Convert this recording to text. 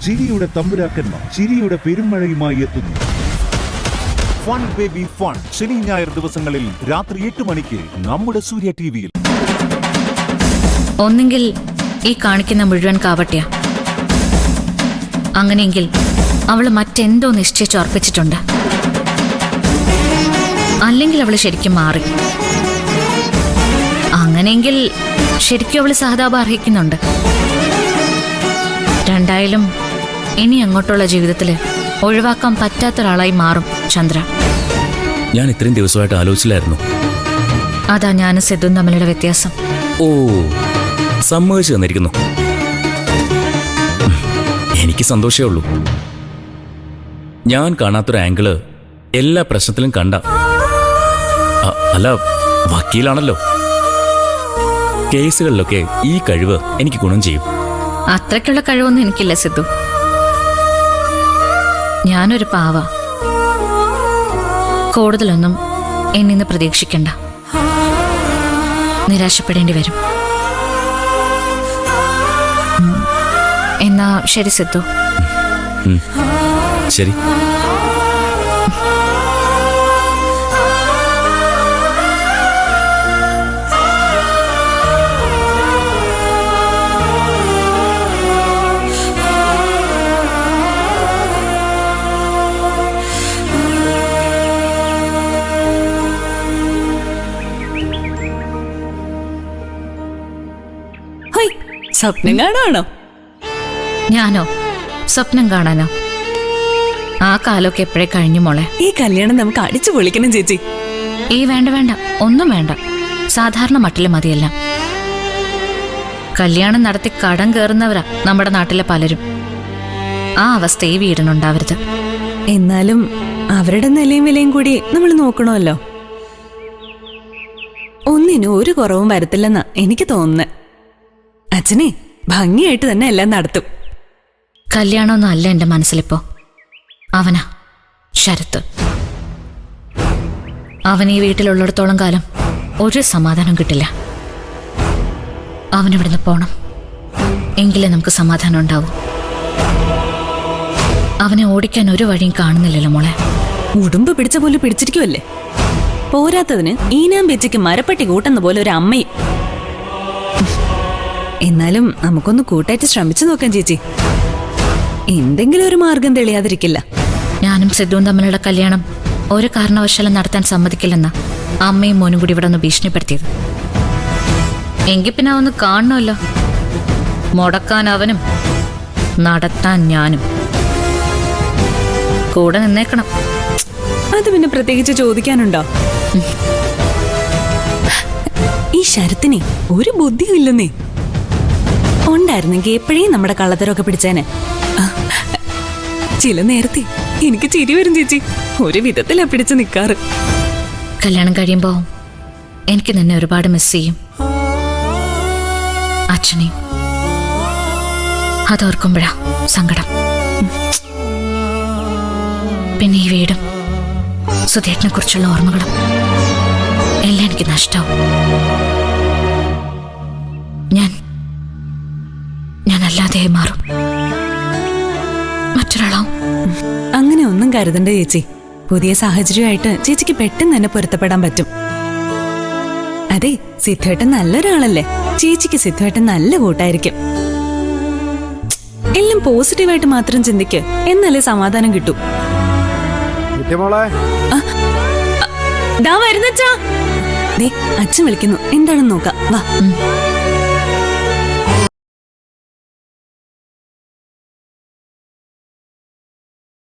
ചിരിയുടെ തമ്പുരാക്കന്മാർ ചിരിയുടെ പെരുമഴയുമായി എത്തുന്നു. ഫൺ ബേബി ഫൺ ശനി ഞായർ ദിവസങ്ങളിൽ രാത്രി 8 മണിക്ക് നമ്മുടെ സൂര്യ ടിവിയിൽ. ഒന്നെങ്കിൽ ഈ കാണിക്കുന്ന മുഴുവൻ കാവട്യ, അങ്ങനെയെങ്കിൽ അവള് മറ്റെന്തോ നിശ്ചയിച്ചുറപ്പിച്ചിട്ടുണ്ട്. അല്ലെങ്കിൽ അവള് ശരിക്കും മാറി. അങ്ങനെയെങ്കിൽ ശരിക്കും അവള് സഹതാപം അർഹിക്കുന്നുണ്ട്. രണ്ടായാലും ഇനി അങ്ങോട്ടുള്ള ജീവിതത്തില് ഒഴിവാക്കാൻ പറ്റാത്തൊരാളായി മാറും ചന്ദ്ര. ഞാൻ ഇത്രയും ദിവസമായിട്ട് ആലോചിച്ചില്ലായിരുന്നു. അതാ ഞാനും സിദ്ധുവും തമ്മിലുള്ള വ്യത്യാസം. ഓ, സമ്മതിച്ചു തന്നിരിക്കുന്നു. എനിക്ക് സന്തോഷമേ ഉള്ളൂ. ഞാൻ കാണാത്തൊരു ആംഗിള് എല്ലാ പ്രശ്നത്തിലും കണ്ട. അല്ല, വക്കീലാണല്ലോ. കേസുകളിലൊക്കെ ഈ കഴിവ് എനിക്ക് ഗുണം ചെയ്യും. അത്രയ്ക്കുള്ള കഴിവൊന്നും എനിക്കില്ല സിദ്ധു. ഞാനൊരു പാവ. കൂടുതലൊന്നും എന്നിന്ന് പ്രതീക്ഷിക്കണ്ട. നിരാശപ്പെടേണ്ടി വരും. എന്നാ ശരി സിദ്ധു. ശരി. സ്വപ്നം കാണുവാണോ? ഞാനോ? സ്വപ്നം കാണാനോ? ആ കാലമൊക്കെ എപ്പോഴേ കഴിഞ്ഞു മോളെ. ഈ കല്യാണം നമുക്ക് അടിച്ചു പൊളിക്കണം ചേച്ചി. വേണ്ട വേണ്ട, ഒന്നും വേണ്ട. സാധാരണ മട്ടില് മതിയെല്ലാം. കല്യാണം നടത്തി കടം കയറുന്നവരാ നമ്മുടെ നാട്ടിലെ പലരും. ആ അവസ്ഥ ഈ വീടിനുണ്ടാവരുത്. എന്നാലും അവരുടെ നിലയും വിലയും കൂടി നമ്മൾ നോക്കണമല്ലോ. ഒന്നിനും ഒരു കുറവും വരത്തില്ലെന്നാ എനിക്ക് തോന്നുന്നത്. അച്ഛനെ ഭംഗിയായിട്ട് തന്നെ എല്ലാം നടത്തും. കല്യാണമൊന്നും അല്ല എന്റെ മനസ്സിലിപ്പോ. അവനാ ശരത്ത്. അവൻ ഈ വീട്ടിലുള്ളിടത്തോളം കാലം ഒരു സമാധാനം കിട്ടില്ല. അവനിവിടുന്ന് പോണം, എങ്കിലേ നമുക്ക് സമാധാനം ഉണ്ടാവൂ. അവനെ ഓടിക്കാൻ ഒരു വഴിയും കാണുന്നില്ലല്ലോ മോളെ. ഉടുമ്പ് പിടിച്ച പോലെ പിടിച്ചിരിക്കുമല്ലേ. പോരാത്തതിന് ഈനാം വെച്ചിക്ക് മരപ്പട്ടി കൂട്ടുന്ന പോലെ ഒരു അമ്മയും. എന്നാലും നമുക്കൊന്ന് കൂട്ടായിട്ട് ശ്രമിച്ചു നോക്കാം ചേച്ചി. എന്തെങ്കിലും ഒരു മാർഗം തെളിയാതിരിക്കില്ല. ഞാനും സിദ്ധുവും തമ്മിലുള്ള കല്യാണം ഒരു കാരണവശാലും നടത്താൻ സമ്മതിക്കില്ലെന്ന അമ്മയും മോനും കൂടി ഇവിടെ ഒന്ന് ഭീഷണിപ്പെടുത്തിയത്. എങ്കിൽ പിന്നെ ഒന്ന് കാണണമല്ലോ. മുടക്കാൻ അവനും നടത്താൻ ഞാനും കൂടെ നിന്നേക്കണം. അത് പിന്നെ പ്രത്യേകിച്ച് ചോദിക്കാനുണ്ടോ? ഈ ശരത്തിനെ ഒരു ബുദ്ധിയും ഇല്ലെന്നേ. ഉണ്ടായിരുന്നെങ്കിൽ എപ്പോഴേ നമ്മുടെ കള്ളത്തരമൊക്കെ പിടിച്ചേനെ. ചില നേരത്തെ എനിക്ക് ചിരി വരും ചേച്ചി. ഒരു വിധത്തിലാ പിടിച്ചു നിൽക്കാറ്. കല്യാണം കഴിയുമ്പോ എനിക്ക് നിന്നെ ഒരുപാട് മിസ് ചെയ്യും. അച്ഛനെയും. അതോർക്കുമ്പോഴാ സങ്കടം. പിന്നെ ഈ വീടും സുധേട്ടനെ കുറിച്ചുള്ള ഓർമ്മകളും എല്ലാം എനിക്ക് നഷ്ടാവും. ഞാനല്ലാതെ മാറും. മറ്റൊരാളാവും. അങ്ങനെ ഒന്നും കരുതണ്ട ചേച്ചി. പുതിയ സാഹചര്യമായിട്ട് ചേച്ചിക്ക് പെട്ടെന്ന് തന്നെ പൊരുത്തപ്പെടാൻ പറ്റും. അതെ, സിദ്ധുവേട്ടൻ നല്ലൊരാളല്ലേ. ചേച്ചിക്ക് സിദ്ധുവേട്ടൻ നല്ല കൂട്ടായിരിക്കും. എല്ലാം പോസിറ്റീവായിട്ട് മാത്രം ചിന്തിക്ക്, എന്നാലേ സമാധാനം കിട്ടൂ. ദാ വരുന്നച്ചാ. അച്ഛൻ വിളിക്കുന്നു, എന്താണെന്ന് നോക്കാം. വാ.